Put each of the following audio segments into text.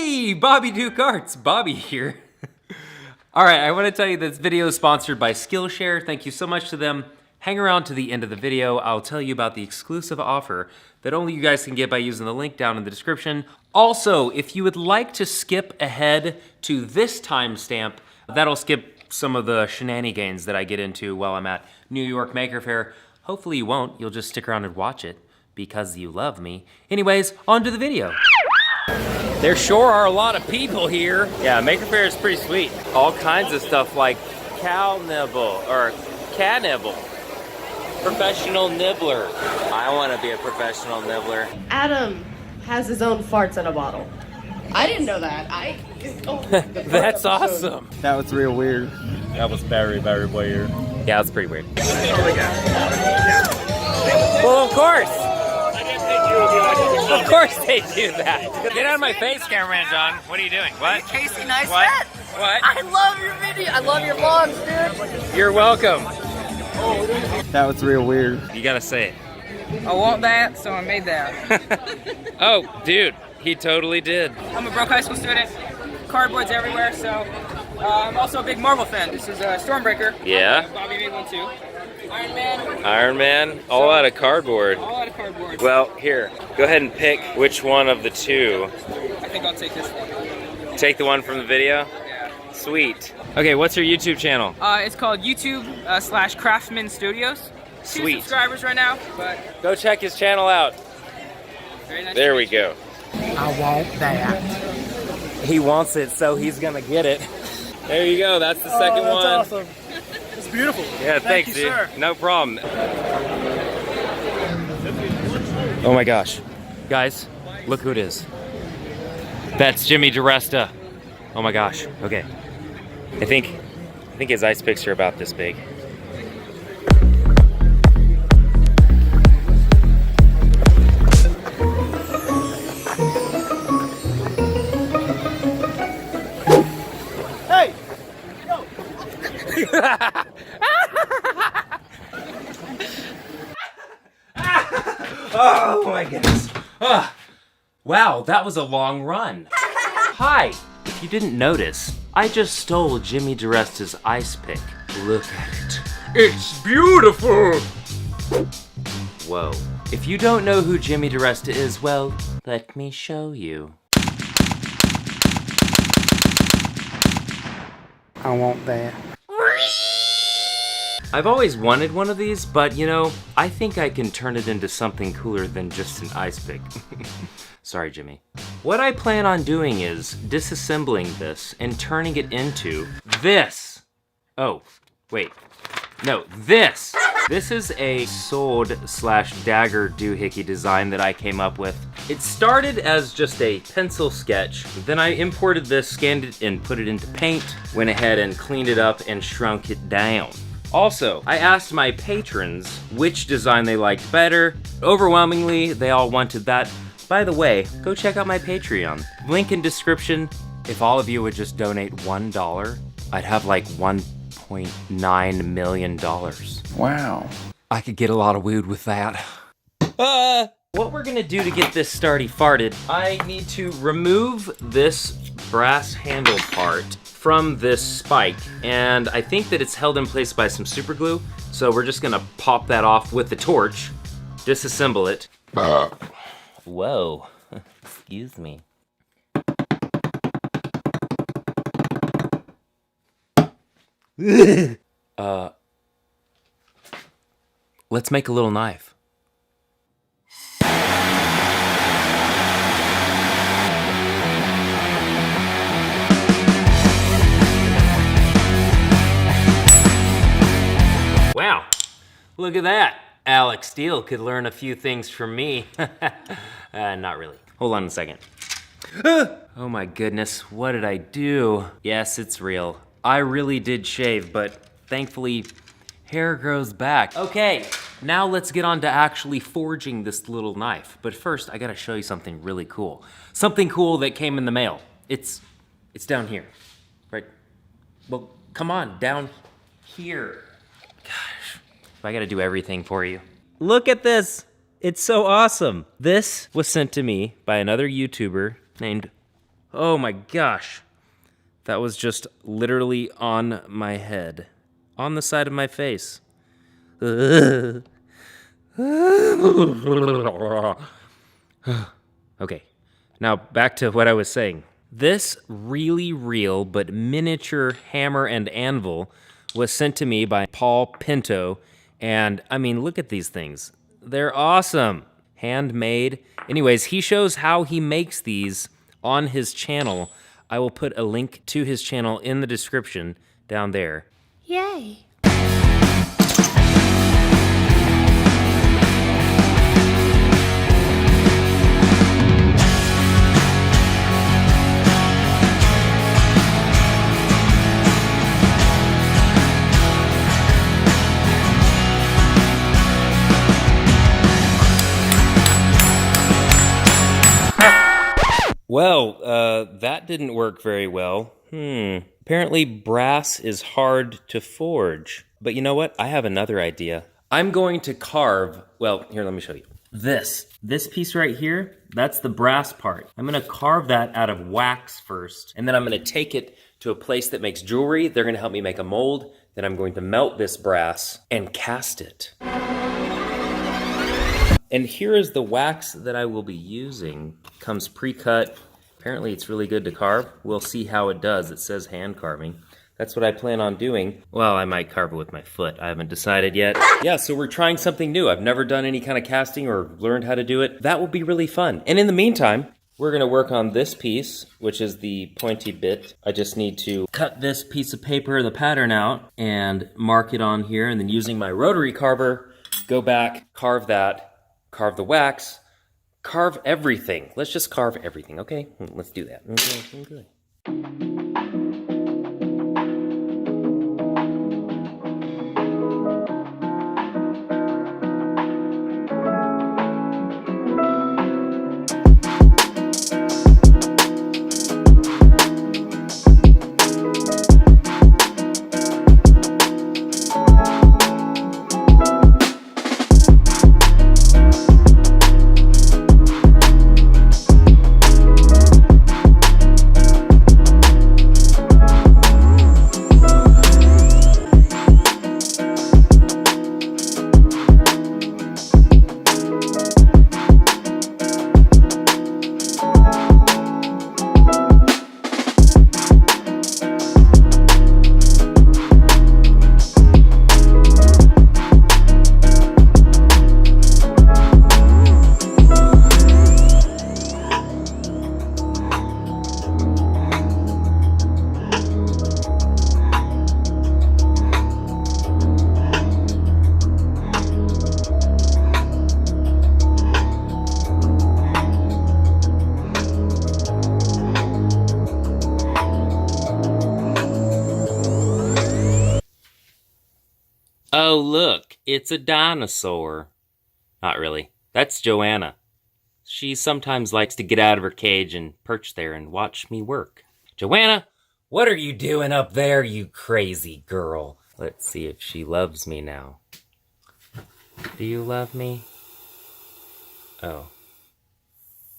Hey, Bobby Duke Arts, Bobby here. All right, I want to tell you this video is sponsored by Skillshare. Thank you so much to them. Hang around to the end of the video. I'll tell you about the exclusive offer that only you guys can get by using the link down in the description. Also, if you would like to skip ahead to this timestamp, that'll skip some of the shenanigans that I get into while I'm at New York Maker Faire. Hopefully you won't, you'll just stick around and watch it because you love me. Anyways, on to the video. There sure are a lot of people here. Yeah, Maker Faire is pretty sweet. All kinds of stuff like cow nibble or cat nibble. Professional nibbler. I want to be a professional nibbler. Adam has his own farts in a bottle. I didn't know that. That's awesome. That was real weird. That was very, very weird. Yeah, it's pretty weird. Well, of course. Of course they do that. Get out of my face, cameraman John. What are you doing? What? Casey Neistat. What? What? I love your video. I love your vlogs, dude. You're welcome. That was real weird. You gotta say it. I want that, so I made that. Oh, dude, he totally did. I'm a broke high school student. Cardboard's everywhere, so I'm also a big Marvel fan. This is Stormbreaker. Yeah. Bobby made one too. Iron Man. Iron Man, all out of cardboard. All out of cardboard. Well, here, go ahead and pick which one of the two. I think I'll take this one. Take the one from the video? Yeah. Sweet. Okay, what's your YouTube channel? It's called YouTube / Craftman Studios. 2 Sweet. subscribers right now, but Go check his channel out. very nice. There we go. I want that. He wants it, so he's gonna get it. There you go, that's the second one. Awesome. It's beautiful. Yeah, thanks, dude. No problem. Oh my gosh. Guys, look who it is. That's Jimmy DiResta. Oh my gosh. Okay. I think his ice picks are about this big. Hey! Oh my goodness. Wow, that was a long run. Hi. If you didn't notice, I just stole Jimmy DiResta's ice pick. Look at it. It's beautiful. Whoa. If you don't know who Jimmy DiResta is, well, let me show you. I want that. I've always wanted one of these, but you know, I think I can turn it into something cooler than just an ice pick. Sorry, Jimmy. What I plan on doing is disassembling this and turning it into this. Oh, wait. No, this. This is a sword / dagger doohickey design that I came up with. It started as just a pencil sketch. Then I imported this, scanned it, and put it into paint. Went ahead and cleaned it up and shrunk it down. Also, I asked my patrons which design they liked better. Overwhelmingly, they all wanted that. By the way, go check out my Patreon. Link in description. If all of you would just donate $1, I'd have like $1.9 million. Wow. I could get a lot of weed with that. What we're gonna do to get this starty farted, I need to remove this brass handle part from this spike, and I think that it's held in place by some super glue, so we're just gonna pop that off with the torch, disassemble it. Whoa, excuse me. Let's make a little knife. Wow, look at that. Alex Steele could learn a few things from me. Not really. Hold on a second. Oh my goodness, what did I do? Yes, it's real. I really did shave, but thankfully, hair grows back. Okay, now let's get on to actually forging this little knife. But first, I gotta show you something really cool. Something cool that came in the mail. It's down here, right? Well, come on, down here. Gosh, I gotta do everything for you. Look at this. It's so awesome. This was sent to me by another YouTuber named Oh my gosh. That was just literally on my head. On the side of my face. Okay. Now back to what I was saying. This really real but miniature hammer and anvil was sent to me by Paul Pinto. And I mean, look at these things. They're awesome. Handmade. Anyways, he shows how he makes these on his channel. I will put a link to his channel in the description down there. Yay. Well, that didn't work very well. Apparently brass is hard to forge. But you know what? I have another idea. I'm going to carve, well, here, let me show you. This piece right here, that's the brass part. I'm gonna carve that out of wax first, and then I'm gonna take it to a place that makes jewelry. They're gonna help me make a mold. Then I'm going to melt this brass and cast it. And here is the wax that I will be using. Comes pre-cut. Apparently it's really good to carve. We'll see how it does. It says hand carving. That's what I plan on doing. Well, I might carve it with my foot. I haven't decided yet. Yeah, so we're trying something new. I've never done any kind of casting or learned how to do it. That will be really fun. And in the meantime, we're gonna work on this piece, which is the pointy bit. I just need to cut this piece of paper, the pattern out, and mark it on here, and then using my rotary carver, go back, carve that, carve the wax, carve everything. Let's just carve everything, okay? Let's do that. Okay. Oh, look, it's a dinosaur. Not really. That's Joanna. She sometimes likes to get out of her cage and perch there and watch me work. Joanna, what are you doing up there, you crazy girl? Let's see if she loves me now. Do you love me? Oh,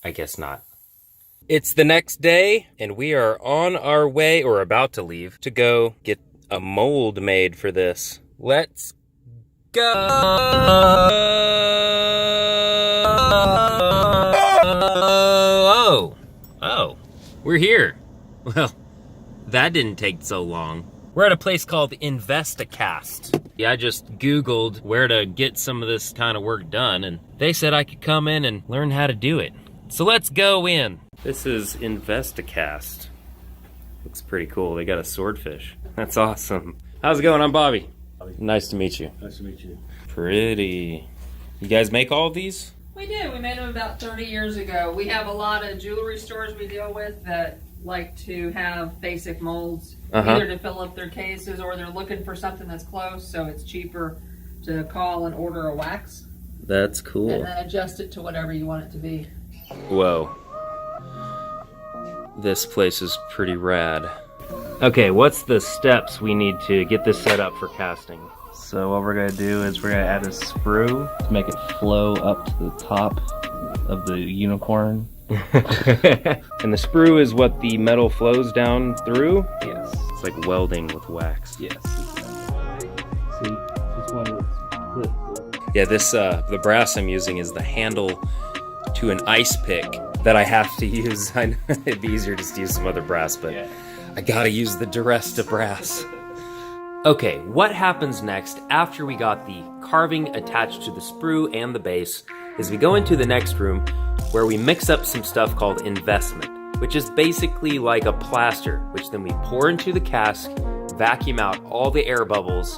I guess not. It's the next day, and we are on our way, or about to leave, to go get a mold made for this. Let's go! Oh, we're here. Well, that didn't take so long. We're at a place called Investicast. Yeah, I just Googled where to get some of this kind of work done, and they said I could come in and learn how to do it. So let's go in. This is Investicast. Looks pretty cool. They got a swordfish. That's awesome. How's it going? I'm Bobby. Nice to meet you. Nice to meet you. Pretty. You guys make all of these? We do. We made them about 30 years ago. We have a lot of jewelry stores we deal with that like to have basic molds, either to fill up their cases or they're looking for something that's close, so it's cheaper to call and order a wax. That's cool. And then adjust it to whatever you want it to be. Whoa. This place is pretty rad. Okay, what's the steps we need to get this set up for casting? So what we're gonna do is we're gonna add a sprue to make it flow up to the top of the unicorn. And the sprue is what the metal flows down through? Yes. It's like welding with wax. Yes. See, just one clip. Yeah, this, the brass I'm using is the handle to an ice pick that I have to use. I know it'd be easier just to use some other brass, but Yeah. I gotta use the Duresta brass. Okay, what happens next after we got the carving attached to the sprue and the base is we go into the next room where we mix up some stuff called investment, which is basically like a plaster, which then we pour into the cask, vacuum out all the air bubbles,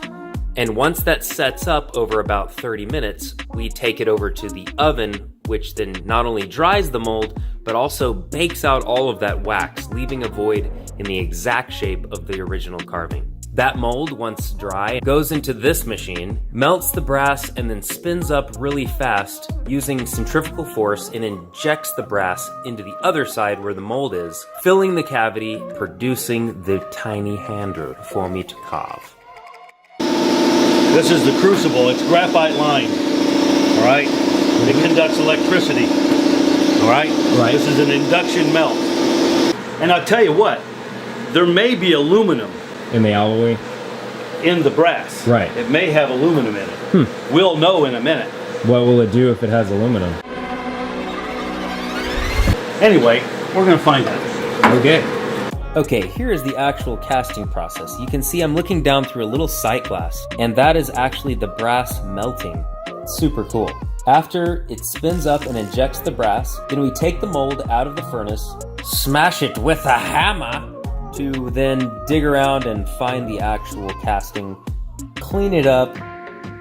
and once that sets up over about 30 minutes, we take it over to the oven, which then not only dries the mold, but also bakes out all of that wax, leaving a void in the exact shape of the original carving. That mold, once dry, goes into this machine, melts the brass, and then spins up really fast using centrifugal force and injects the brass into the other side where the mold is, filling the cavity, producing the tiny handle for me to carve. This is the crucible. It's graphite lined. All right. It conducts electricity. All right. Right. This is an induction melt. And I'll tell you what, there may be aluminum In the alloy? in the brass. Right. It may have aluminum in it. We'll know in a minute. What will it do if it has aluminum? Anyway, we're going to find out. Okay. Okay, here is the actual casting process. You can see I'm looking down through a little sight glass, and that is actually the brass melting. Super cool. After it spins up and injects the brass, then we take the mold out of the furnace, smash it with a hammer to then dig around and find the actual casting, clean it up,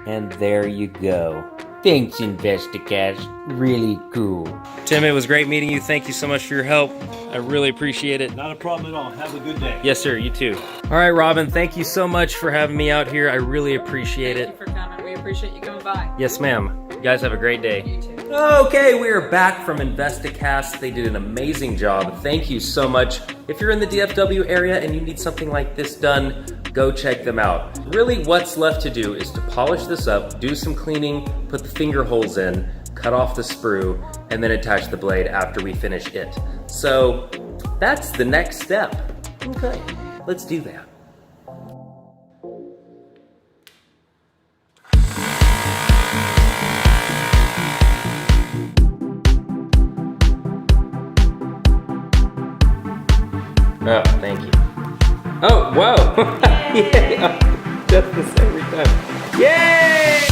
and there you go. Thanks, Investicash. Really cool. Tim, it was great meeting you. Thank you so much for your help. I really appreciate it. Not a problem at all. Have a good day. Yes, sir. You too. All right, Robin, thank you so much for having me out here. I really appreciate Thank it. you for coming. We appreciate you coming by. Yes, ma'am. You guys have a great day. You too. Okay, we are back from Investicast. They did an amazing job. Thank you so much. If you're in the DFW area and you need something like this done, go check them out. Really, what's left to do is to polish this up, do some cleaning, put the finger holes in, cut off the sprue, and then attach the blade after we finish it. So that's the next step. Okay, let's do that. Oh, thank you. Oh, whoa! Yay! Does this every time. Yay!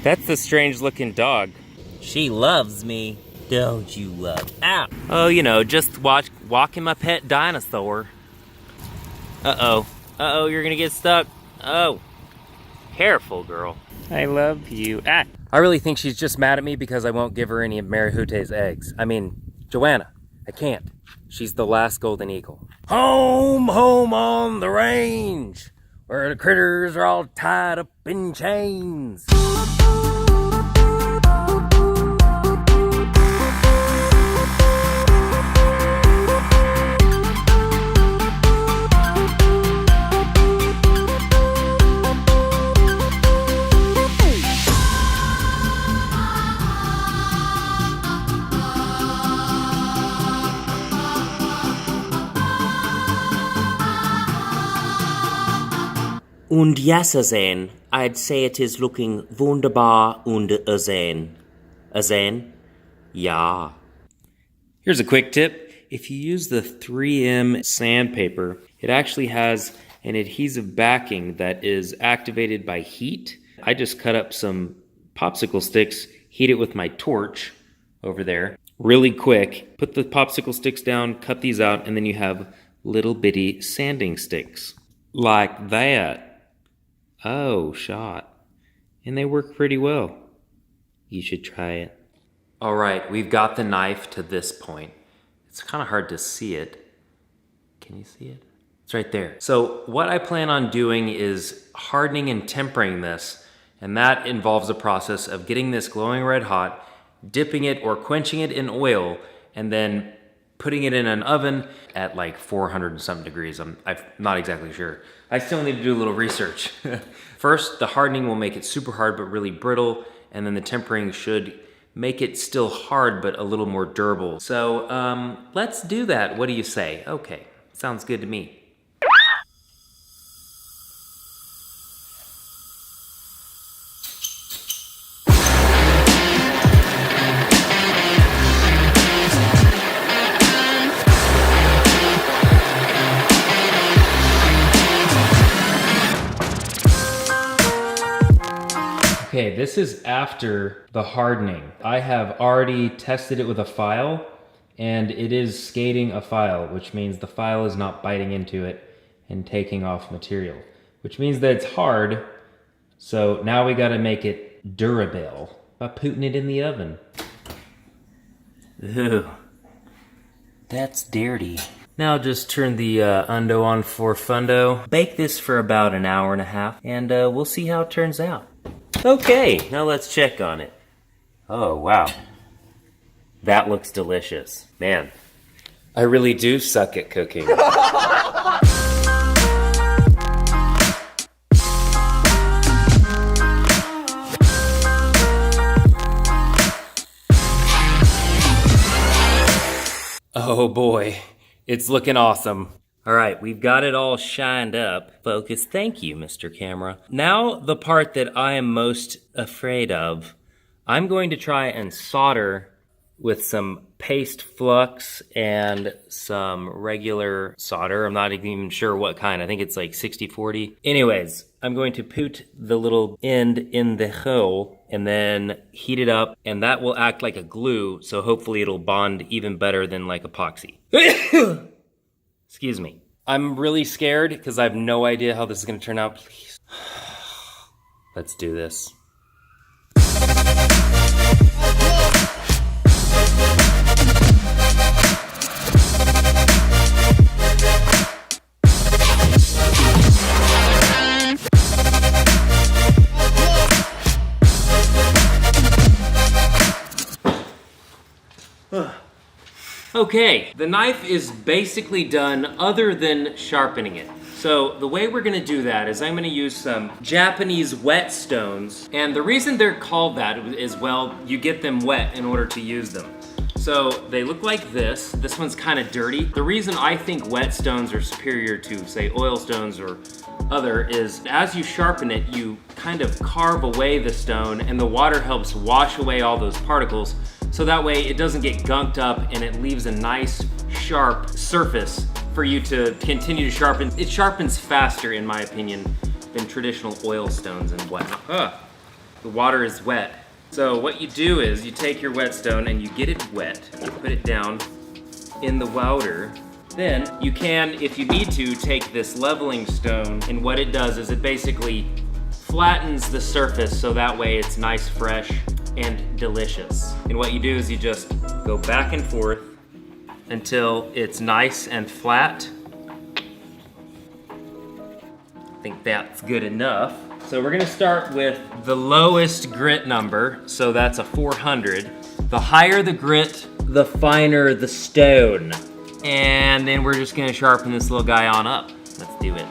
That's the strange looking dog. She loves me. Don't you love? Ow. Oh, you know, just walking my pet dinosaur. Uh-oh. Uh-oh, you're gonna get stuck. Oh. Careful, girl. I love you. Ah. I really think she's just mad at me because I won't give her any of Marihute's eggs. I mean, Joanna, I can't. She's the last golden eagle. Home, home on the range, where the critters are all tied up in chains. Und yes, Azane, I'd say it is looking wunderbar und Azane. Azane? Ja. Here's a quick tip. If you use the 3M sandpaper, it actually has an adhesive backing that is activated by heat. I just cut up some popsicle sticks, heat it with my torch over there, really quick. Put the popsicle sticks down, cut these out, and then you have little bitty sanding sticks. Like that. Oh, shot. And they work pretty well. You should try it. All right, we've got the knife to this point. It's kind of hard to see it. Can you see it? It's right there. So what I plan on doing is hardening and tempering this, and that involves a process of getting this glowing red hot, dipping it or quenching it in oil, and then putting it in an oven at like 400 and something degrees. I'm not exactly sure. I still need to do a little research. First, the hardening will make it super hard but really brittle, and then the tempering should make it still hard but a little more durable. So let's do that. What do you say? Okay, sounds good to me. Okay, this is after the hardening. I have already tested it with a file, and it is skating a file, which means the file is not biting into it and taking off material, which means that it's hard. So now we gotta make it durable by putting it in the oven. Ew, that's dirty. Now just turn the undo on for fundo. Bake this for about an hour and a half, and we'll see how it turns out. Okay, now let's check on it. Oh, wow. That looks delicious. Man, I really do suck at cooking. Oh boy, it's looking awesome. All right, we've got it all shined up. Focus, thank you, Mr. Camera. Now, the part that I am most afraid of, I'm going to try and solder with some paste flux and some regular solder. I'm not even sure what kind. I think it's like 60-40. Anyways, I'm going to put the little end in the hole and then heat it up, and that will act like a glue, so hopefully it'll bond even better than like epoxy. Excuse me. I'm really scared because I have no idea how this is going to turn out. Please. Let's do this. Okay, the knife is basically done other than sharpening it. So the way we're gonna do that is I'm gonna use some Japanese whetstones. And the reason they're called that is, well, you get them wet in order to use them. So they look like this. This one's kind of dirty. The reason I think whetstones are superior to, say, oil stones or other is as you sharpen it, you kind of carve away the stone and the water helps wash away all those particles. So that way it doesn't get gunked up and it leaves a nice sharp surface for you to continue to sharpen. It sharpens faster, in my opinion, than traditional oil stones and whatnot. The water is wet. So what you do is you take your whetstone and you get it wet. You put it down in the water. Then you can, if you need to, take this leveling stone, and what it does is it basically flattens the surface so that way it's nice, fresh, and delicious. And what you do is you just go back and forth until it's nice and flat. I think that's good enough. So we're gonna start with the lowest grit number, so that's a 400. The higher the grit, the finer the stone. And then we're just gonna sharpen this little guy on up. Let's do it.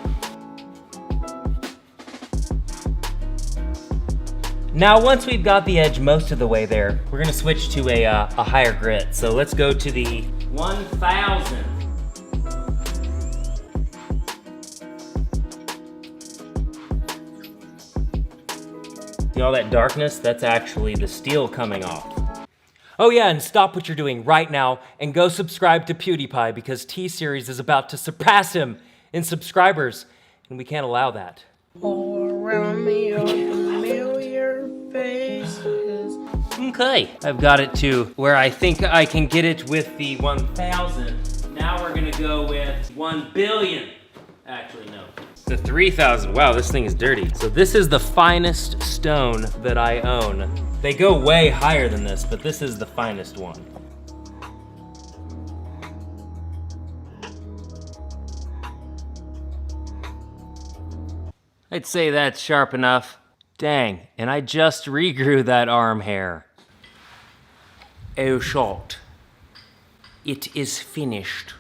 Now, once we've got the edge most of the way there, we're gonna switch to a higher grit. So let's go to the 1000. See all that darkness? That's actually the steel coming off. Oh yeah, and stop what you're doing right now and go subscribe to PewDiePie because T-Series is about to surpass him in subscribers, and we can't allow that. All around me are familiar faces. Okay, I've got it to where I think I can get it with the 1000. Now we're gonna go with 1 billion. Actually, no. The 3000. Wow, this thing is dirty. So this is the finest stone that I own. They go way higher than this, but this is the finest one. I'd say that's sharp enough. Dang, and I just regrew that arm hair. Oh, shot. It is finished.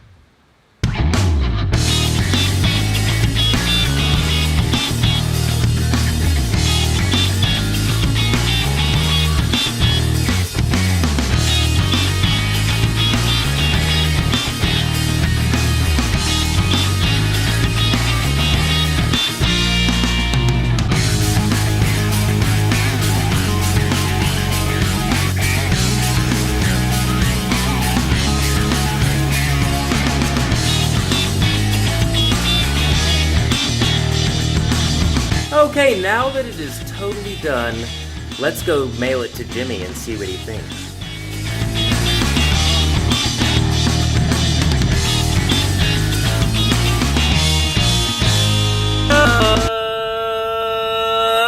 Okay, now that it is totally done, let's go mail it to Jimmy and see what he thinks.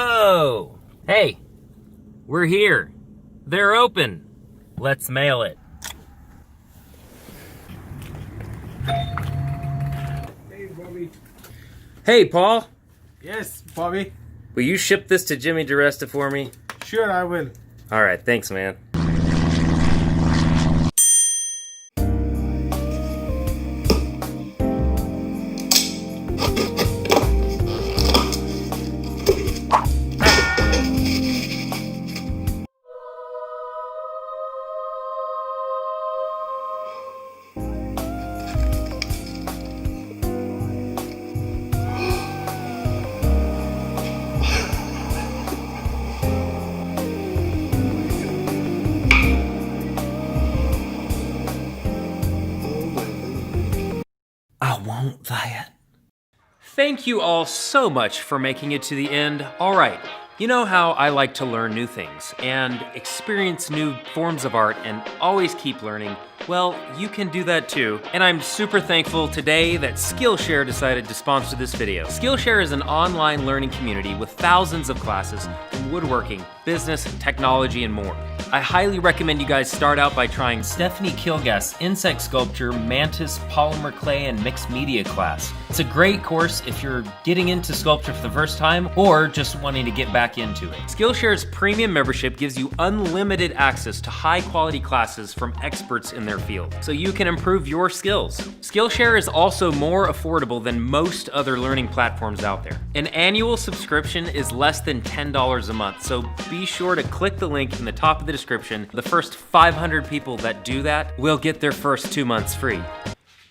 Oh! Hey, we're here. They're open. Let's mail it. Hey, Bobby. Hey, Paul. Yes, Bobby. Will you ship this to Jimmy DiResta for me? Sure, I will. All right, thanks, man. I want that. Thank you all so much for making it to the end. All right, you know how I like to learn new things and experience new forms of art and always keep learning. Well, you can do that too. And I'm super thankful today that Skillshare decided to sponsor this video. Skillshare is an online learning community with thousands of classes in woodworking, business, technology, and more. I highly recommend you guys start out by trying Stephanie Kilgast's insect sculpture, mantis, polymer clay, and mixed media class. It's a great course if you're getting into sculpture for the first time or just wanting to get back into it. Skillshare's premium membership gives you unlimited access to high quality classes from experts in their field, so you can improve your skills. Skillshare is also more affordable than most other learning platforms out there. An annual subscription is less than $10 a month, so be sure to click the link in the top of the description. The first 500 people that do that will get their first 2 months free.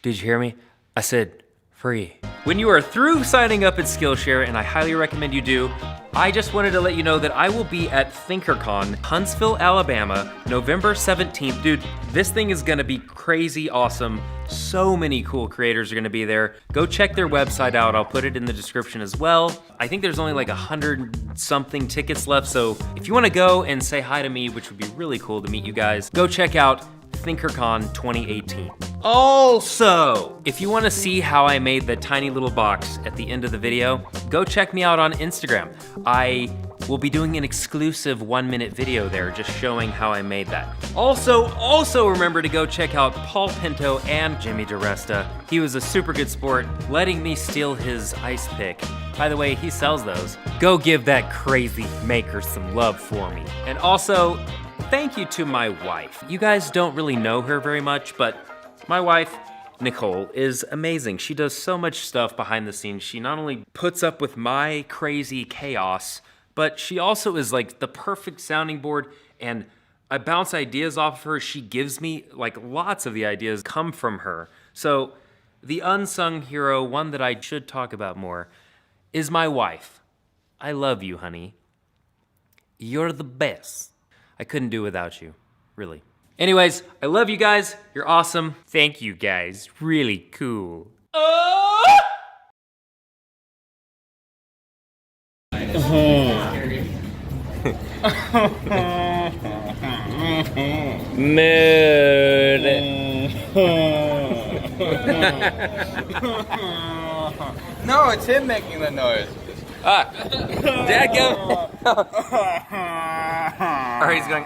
Did you hear me? I said free. When you are through signing up at Skillshare, and I highly recommend you do, I just wanted to let you know that I will be at ThinkerCon, Huntsville, Alabama, November 17th. Dude, this thing is gonna be crazy awesome. So many cool creators are gonna be there. Go check their website out. I'll put it in the description as well. I think there's only like 100 something tickets left, so if you wanna go and say hi to me, which would be really cool to meet you guys, go check out ThinkerCon 2018. Also, if you want to see how I made the tiny little box at the end of the video, go check me out on Instagram. I will be doing an exclusive 1-minute video there just showing how I made that. Also remember to go check out Paul Pinto and Jimmy DiResta. He was a super good sport, letting me steal his ice pick. By the way, he sells those. Go give that crazy maker some love for me. And also, thank you to my wife. You guys don't really know her very much, but my wife, Nicole, is amazing. She does so much stuff behind the scenes. She not only puts up with my crazy chaos, but she also is like the perfect sounding board, and I bounce ideas off of her. She gives me, like, lots of the ideas come from her. So the unsung hero, one that I should talk about more, is my wife. I love you, honey. You're the best. I couldn't do without you, really. Anyways, I love you guys. You're awesome. Thank you guys. Really cool. Mood. No, it's him making the noise. Dad, go. Or he's going.